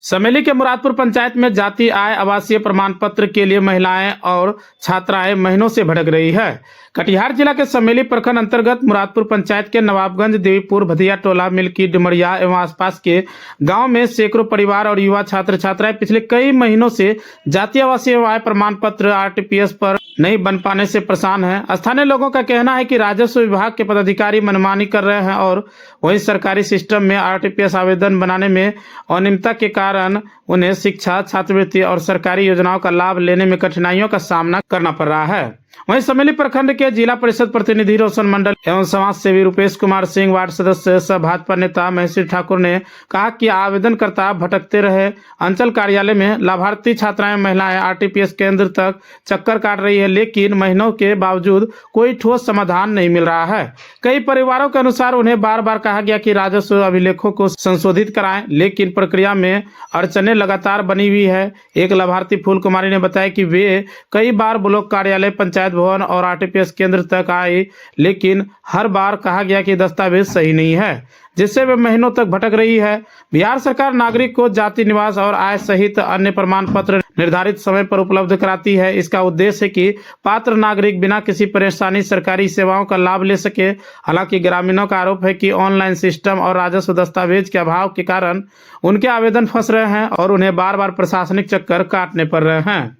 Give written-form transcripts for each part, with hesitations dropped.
समेली के मुरादपुर पंचायत में जाति आय आवासीय प्रमाण पत्र के लिए महिलाएं और छात्राएं महीनों से भटक रही है। कटिहार जिला के समेली प्रखंड अंतर्गत मुरादपुर पंचायत के नवाबगंज, देवीपुर, भदिया टोला, मिल्की, डुमरिया एवं आसपास के गांव में सैकड़ों परिवार और युवा छात्र छात्राएं पिछले कई महीनों से जाति आवासीय आय प्रमाण पत्र RTPS पर नहीं बन पाने से परेशान हैं। स्थानीय लोगों का कहना है कि राजस्व विभाग के पदाधिकारी मनमानी कर रहे हैं और वहीं सरकारी सिस्टम में RTPS आवेदन बनाने में अनियमितता के कारण उन्हें शिक्षा, छात्रवृत्ति और सरकारी योजनाओं का लाभ लेने में कठिनाइयों का सामना करना पड़ रहा है। वहीं समेली प्रखंड के जिला परिषद प्रतिनिधि रोशन मंडल एवं समाज सेवी रूपेश कुमार सिंह, वार्ड सदस्य सह भाजपा नेता महेश्वरी ठाकुर ने कहा कि आवेदनकर्ता भटकते रहे। अंचल कार्यालय में लाभार्थी छात्राएं महिलाएं RTPS केंद्र तक चक्कर काट रही है, लेकिन महीनों के बावजूद कोई ठोस समाधान नहीं मिल रहा है। कई परिवारों के अनुसार उन्हें बार बार कहा गया कि राजस्व अभिलेखों को संशोधित कराएं, लेकिन प्रक्रिया में अड़चनें लगातार बनी हुई है। एक लाभार्थी फूल कुमारी ने बताया कि वे कई बार ब्लॉक कार्यालय, पंचायत भवन और RTPS केंद्र तक आई, लेकिन हर बार कहा गया कि दस्तावेज सही नहीं है, जिससे वे महीनों तक भटक रही है। बिहार सरकार नागरिक को जाति, निवास और आय सहित अन्य प्रमाण पत्र निर्धारित समय पर उपलब्ध कराती है। इसका उद्देश्य है कि पात्र नागरिक बिना किसी परेशानी सरकारी सेवाओं का लाभ ले सके। हालांकि ग्रामीणों का आरोप है कि ऑनलाइन सिस्टम और राजस्व दस्तावेज के अभाव के कारण उनके आवेदन फंस रहे हैं और उन्हें बार बार प्रशासनिक चक्कर काटने पड़ रहे हैं।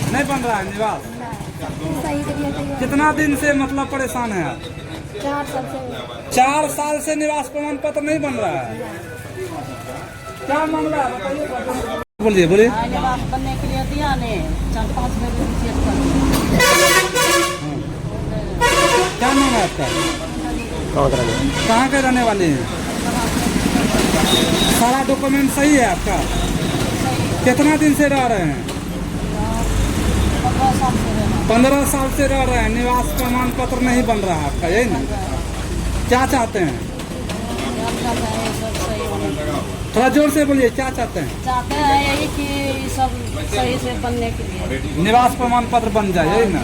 नहीं बन रहा है निवास। कितना दिन से मतलब परेशान है आप? 4 साल से निवास प्रमाण पत्र नहीं बन रहा है। क्या मामला है बताइए। बोलिए बोलिए। निवास बनने के लिए दिया ने 4-5 क्या नाम है आपका? कहाँ के रहने वाले हैं? सारा डॉक्यूमेंट सही है आपका? कितना दिन से रह रहे हैं? 15 साल से रह रहे हैं। निवास प्रमाण पत्र नहीं बन रहा है आपका, यही ना? क्या चाहते हैं? थोड़ा जोर से बोलिए, क्या चाहते हैं? चाहते हैं यही कि सब सही से बनने के लिए निवास प्रमाण पत्र बन जाए, यही ना?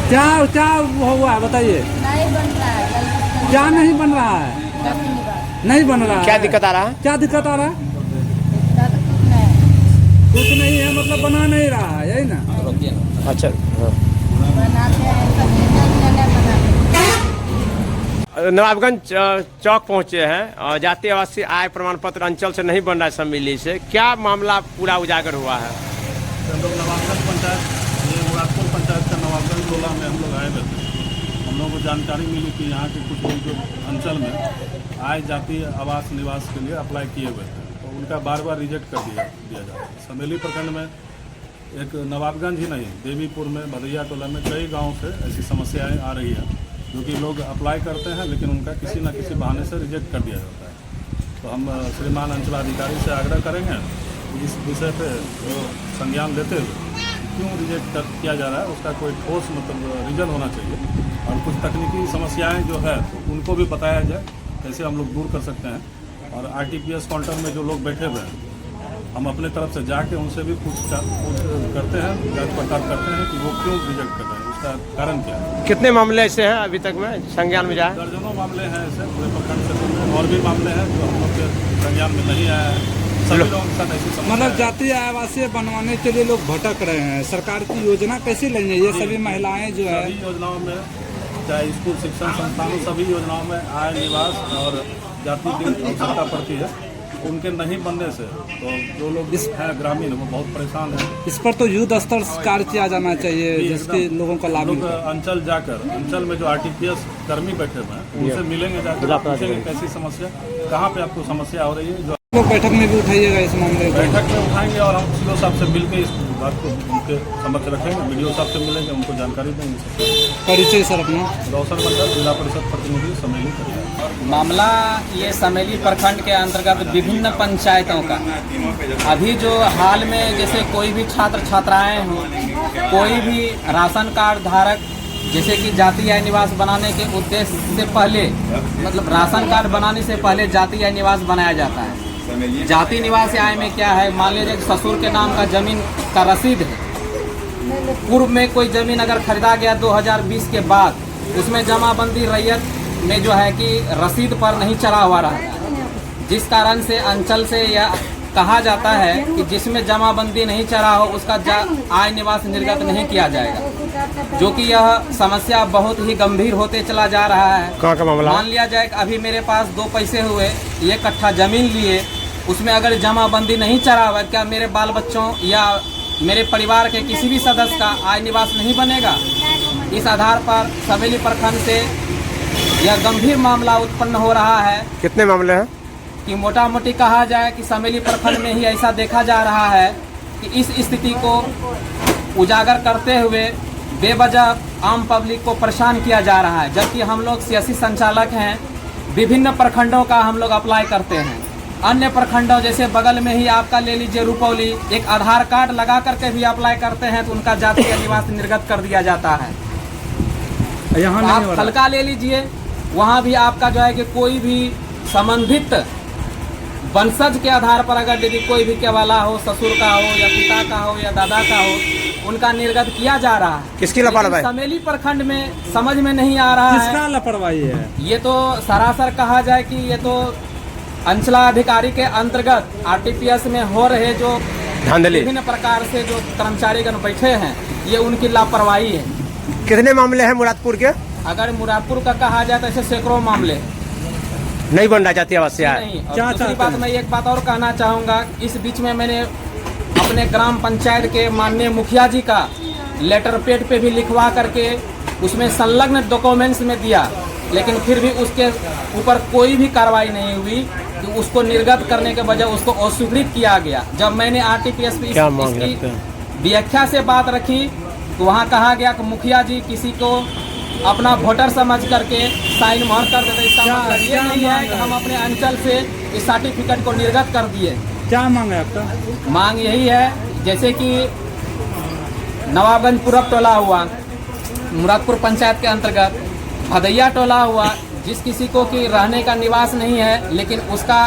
क्या क्या हुआ है बताइए। नहीं बन रहा है। क्या नहीं बन रहा है? नहीं बन रहा है। क्या दिक्कत आ रहा है? क्या दिक्कत आ रहा है? कुछ नहीं है, मतलब बना नहीं रहा है, यही ना? अच्छा, नवाबगंज चौक पहुंचे हैं और जाति आवासीय आय प्रमाण पत्र अंचल से नहीं बन रहा है समिली से। क्या मामला पूरा उजागर हुआ है? हम लोग नवाबगंज पंचायत, ये मुरादपुर पंचायत का नवाबगंज टोला में हम लोग आए हुए थे। हम लोगों को जानकारी मिली कि यहाँ के कुछ लोग जो अंचल में आय, जाति, आवास, निवास के लिए अप्लाई किए हुए थे, तो उनका बार बार रिजेक्ट कर दिया जा रहा है। समेली प्रखंड में एक नवाबगंज ही नहीं, देवीपुर में, भदिया टोला में कई गाँव से ऐसी समस्याएँ आ रही हैं, जो कि लोग अप्लाई करते हैं लेकिन उनका किसी न किसी बहाने से रिजेक्ट कर दिया जाता है। तो हम श्रीमान अंचलाधिकारी से आग्रह करेंगे इस विषय पे वो संज्ञान लेते हुए क्यों रिजेक्ट किया जा रहा है, उसका कोई ठोस मतलब रीजन होना चाहिए। और कुछ तकनीकी समस्याएं जो है तो उनको भी बताया जाए कैसे हम लोग दूर कर सकते हैं। और RTPS काउंटर में जो लोग बैठे हुए हैं, हम अपने तरफ से जाके उनसे भी पूछ करते हैं, जांच पड़ताल करते हैं कि वो क्यों रिजेक्ट कर रहे हैं, उसका कारण क्या है। कितने मामले ऐसे हैं अभी तक में संज्ञान में जाए? दर्जनों मामले हैं ऐसे पूरे प्रखंड से, और भी मामले हैं जो हम लोग के संज्ञान में नहीं आया है। सभी लोगों के साथ ऐसी समस्या मतलब जाति आवासीय बनवाने के लिए लोग भटक रहे हैं। सरकार की योजना कैसे लेंगे? ये सभी महिलाएं जो है सभी योजनाओं में, चाहे स्कूल, शिक्षण संस्थानों, सभी योजनाओं में आय, निवास और जाति की आवश्यकता पड़ती है। उनके नहीं बनने से तो जो लोग इस हैं ग्रामीण, वो बहुत परेशान हैं। इस पर तो युद्ध स्तर कार्य किया जाना चाहिए जिसके लोगों का लाभ लोग अंचल जाकर, अंचल में जो RTPS कर्मी बैठे हुए हैं उनसे मिलेंगे, जाकर पूछेंगे कैसी समस्या, कहाँ पे आपको समस्या हो रही है। जो लोग बैठक में भी उठाइएगा इस मामले को। बैठक में उठाएंगे और हम सीओ साहब से मिलकर इस बात को उनके समक्ष रखेंगे, BDO साहब से मिलेंगे, उनको जानकारी देंगे। परिचय सर अपना? रोशन मंडल, जिला परिषद प्रतिनिधि, समेली कटिहार। मामला ये समेली प्रखंड के अंतर्गत विभिन्न पंचायतों का अभी जो हाल में, जैसे कोई भी छात्र छात्राएं हों, कोई भी राशन कार्ड धारक, जैसे कि जाति आय निवास बनाने के उद्देश्य से पहले, मतलब राशन कार्ड बनाने से पहले जाति आय निवास बनाया जाता है। जाति निवास आय में क्या है, मान लीजिए ससुर के नाम का जमीन का रसीद है। पूर्व में कोई जमीन अगर खरीदा गया 2020 के बाद, उसमें जमाबंदी रैयत में जो है कि रसीद पर नहीं चला हुआ रहा, जिस कारण से अंचल से यह कहा जाता है कि जिसमें जमाबंदी नहीं चढ़ा हो उसका आय निवास निर्गत नहीं किया जाएगा, जो कि यह समस्या बहुत ही गंभीर होते चला जा रहा है। कहाँ का मामला? मान लिया जाए कि अभी मेरे पास 2 पैसे हुए, 1 कट्ठा जमीन लिए, उसमें अगर जमाबंदी नहीं चढ़ा हुआ, क्या मेरे बाल बच्चों या मेरे परिवार के किसी भी सदस्य का आय निवास नहीं बनेगा? इस आधार पर समेली प्रखंड से यह गंभीर मामला उत्पन्न हो रहा है। कितने मामले हैं? कि मोटा मोटी कहा जाए कि समेली प्रखंड में ही ऐसा देखा जा रहा है कि इस स्थिति को उजागर करते हुए बेवजह आम पब्लिक को परेशान किया जा रहा है, जबकि हम लोग सियासी संचालक हैं, विभिन्न प्रखंडों का हम लोग अप्लाई करते हैं। अन्य प्रखंडों जैसे बगल में ही आपका ले लीजिए रुपौली, एक आधार कार्ड लगा करके भी अप्लाई करते हैं तो उनका जातीय निवास निर्गत कर दिया जाता है। यहाँ आप खलका ले लीजिए, वहाँ भी आपका जो है कि कोई भी संबंधित वंशज के आधार पर अगर यदि कोई भी केवाला हो, ससुर का हो या पिता का हो या दादा का हो, उनका निर्गत किया जा रहा है। किसकी लापरवाही? समेली प्रखंड में समझ में नहीं आ रहा है। किसका लापरवाही है? ये तो सरासर कहा जाए कि ये तो अंचलाधिकारी के अंतर्गत आरटीपीएस में हो रहे जो धांधली, विभिन्न प्रकार से जो कर्मचारीगण बैठे हैं, ये उनकी लापरवाही है। कितने मामले हैं मुरादपुर के? अगर मुरादपुर का कहा जाए तो ऐसे सैकड़ों मामले नहीं बन रहा जातीय आवासीय आय। नहीं। और क्या दूसरी चाहते बात हैं? मैं एक बात और कहना चाहूँगा, इस बीच में मैंने अपने ग्राम पंचायत के माननीय मुखिया जी का लेटर पेड पे भी लिखवा करके उसमें संलग्न डॉक्यूमेंट्स में दिया, लेकिन फिर भी उसके ऊपर कोई भी कार्रवाई नहीं हुई कि उसको निर्गत करने के बजाय उसको अस्वीकृत किया गया। जब मैंने आरटीपीएस पे इसकी व्याख्या से बात रखी तो वहाँ कहा गया कि मुखिया जी किसी को अपना वोटर समझ करके साइन मार कर देते। इसका मतलब ये नहीं है कि हम अपने अंचल से इस सर्टिफिकेट को निर्गत कर दिए। क्या मांग है आपका? मांग यही है, जैसे कि नवाबगंज पूरब टोला हुआ, मुरादपुर पंचायत के अंतर्गत भदैया टोला हुआ, जिस किसी को कि रहने का निवास नहीं है लेकिन उसका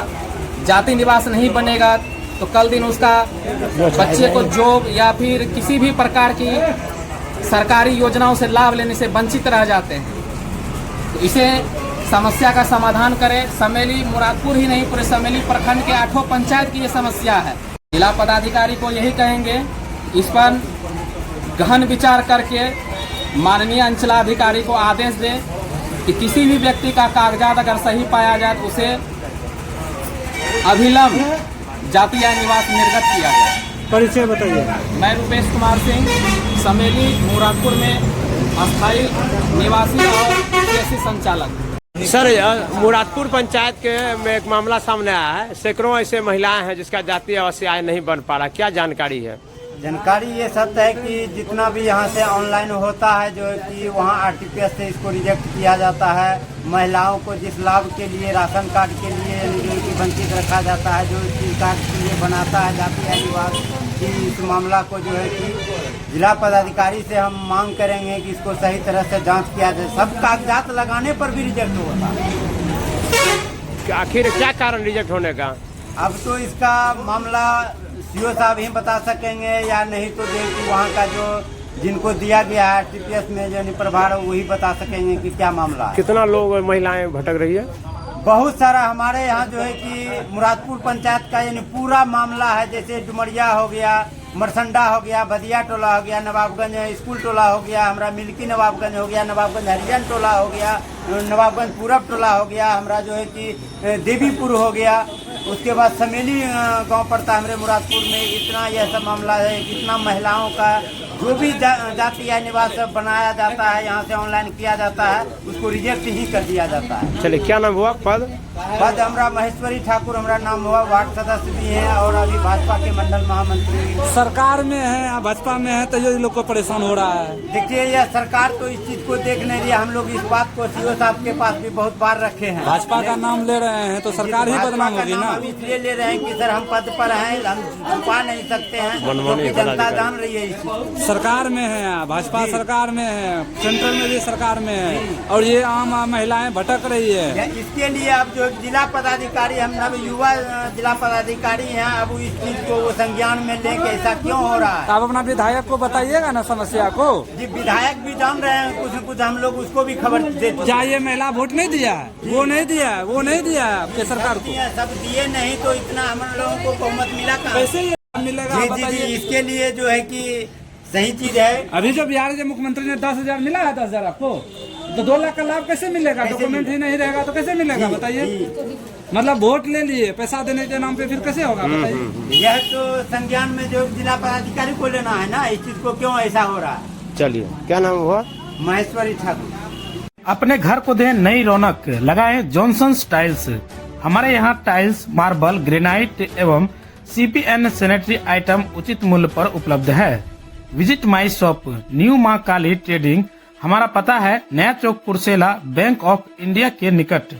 जाति निवास नहीं बनेगा तो कल दिन उसका बच्चे को जॉब या फिर किसी भी प्रकार की सरकारी योजनाओं से लाभ लेने से वंचित रह जाते हैं। तो इसे समस्या का समाधान करें। समेली मुरादपुर ही नहीं, पूरे समेली प्रखंड के 8 पंचायत की ये समस्या है। जिला पदाधिकारी को यही कहेंगे, इस पर गहन विचार करके माननीय अंचलाधिकारी को आदेश दें कि किसी भी व्यक्ति का कागजात अगर सही पाया जाए तो उसे अभिलंब जातीय निवास निर्गत किया जाए। परिचय बताइए। मैं रुपेश कुमार सिंह, समेली मुरादपुर में अस्थायी निवासी और सियासी संचालक। सर, मुरादपुर पंचायत के में एक मामला सामने आया है, सैकड़ों ऐसे महिलाएं हैं जिसका जातीय आवासीय आय नहीं बन पा रहा, क्या जानकारी है? जानकारी ये सत्य है कि जितना भी यहाँ से ऑनलाइन होता है जो है कि वहाँ आरटीपीएस से इसको रिजेक्ट किया जाता है। महिलाओं को जिस लाभ के लिए राशन कार्ड के लिए वंचित रखा जाता है, जो इस कार्ड के लिए बनाता है जातीय निवास की, इस मामला को जो है कि जिला पदाधिकारी से हम मांग करेंगे कि इसको सही तरह से जांच किया जाए। सब कागजात लगाने पर भी रिजेक्ट होता है। आखिर क्या कारण रिजेक्ट होने का? अब तो इसका मामला सीओ साहब ही बता सकेंगे या नहीं तो देखिए वहाँ का जो जिनको दिया गया है टीपीएस में जो प्रभार वही बता सकेंगे कि क्या मामला है। कितना लोग महिलाएं भटक रही है? बहुत सारा हमारे यहाँ जो है कि मुरादपुर पंचायत का यानी पूरा मामला है, जैसे डुमरिया हो गया, मरसंडा हो गया, बदिया टोला हो गया, नवाबगंज स्कूल टोला हो गया, हमारा मिल्की नवाबगंज हो गया, नवाबगंज हरिजन टोला हो गया, नवाबगंज पूरब टोला हो गया, हमारा जो है कि देवीपुर हो गया, उसके बाद समेली गांव पड़ता है हमारे मुरादपुर में। इतना यह सब मामला है, इतना महिलाओं का जो भी जातीय निवास बनाया जाता है यहाँ से ऑनलाइन किया जाता है उसको रिजेक्ट ही कर दिया जाता है। चलिए, क्या नाम हुआ? पद हमारा महेश्वरी ठाकुर हमारा नाम हुआ, वार्ड सदस्य भी हैं और अभी भाजपा के मंडल महामंत्री। सरकार में है या भाजपा में है तो ये लोग को परेशान हो रहा है। देखिए, यह सरकार तो इस चीज को देख नहीं रही है। हम लोग इस बात को सीओ साहब के पास भी बहुत बार रखे हैं। भाजपा का नाम ले रहे हैं तो सरकार ही बदनाम होगी ना। हम इसलिए ले रहे हैं कि सर हम पद पर हैं, हम छुपा नहीं सकते हैं, मनमानी क्योंकि जनता पदाधिकारी। जान रही है इस चीज़ को। सरकार में है, भाजपा सरकार में है, सेंट्रल में भी सरकार में है, और ये आम महिलाएं भटक रही है। इसके लिए अब जो जिला पदाधिकारी, हम नव युवा जिला पदाधिकारी हैं, अब इस चीज को वो संज्ञान में लेके ऐसा क्यों हो रहा है। आप अपना विधायक को बताइएगा ना समस्या को। जी विधायक भी जान रहे हैं, कुछ न कुछ हम लोग उसको भी खबर दे चुके क्या ये महिला वोट नहीं दिया है? वो नहीं दिया है, वो नहीं दिया है आपके सरकार को। हैं। सब दिए नहीं तो इतना हम लोगों को बहुमत मिला कहाँ? कैसे ये मिलेगा जी आप जी जी, बताइए। इसके लिए जो है कि सही चीज है। अभी जो बिहार के मुख्यमंत्री ने 10,000 मिला है, 10,000 आपको, तो 2 लाख का लाभ कैसे मिलेगा? कैसे डॉक्यूमेंट ही नहीं रहेगा तो कैसे मिलेगा बताइए। मतलब वोट ले लिए, पैसा देने के नाम पे फिर कैसे होगा बताइए। यह तो संज्ञान में जो जिला पदाधिकारी को लेना है ना, इस चीज को क्यों ऐसा हो रहा है। चलिए, क्या नाम हुआ? महेश्वरी ठाकुर। अपने घर को दें नई रौनक, लगाएं जॉनसन्स टाइल्स। हमारे यहाँ टाइल्स, मार्बल, ग्रेनाइट एवं CPN सैनिटरी आइटम उचित मूल्य पर उपलब्ध है। विजिट माई शॉप, न्यू माँ काली ट्रेडिंग। हमारा पता है नया चौक, पुरसेला, बैंक ऑफ इंडिया के निकट।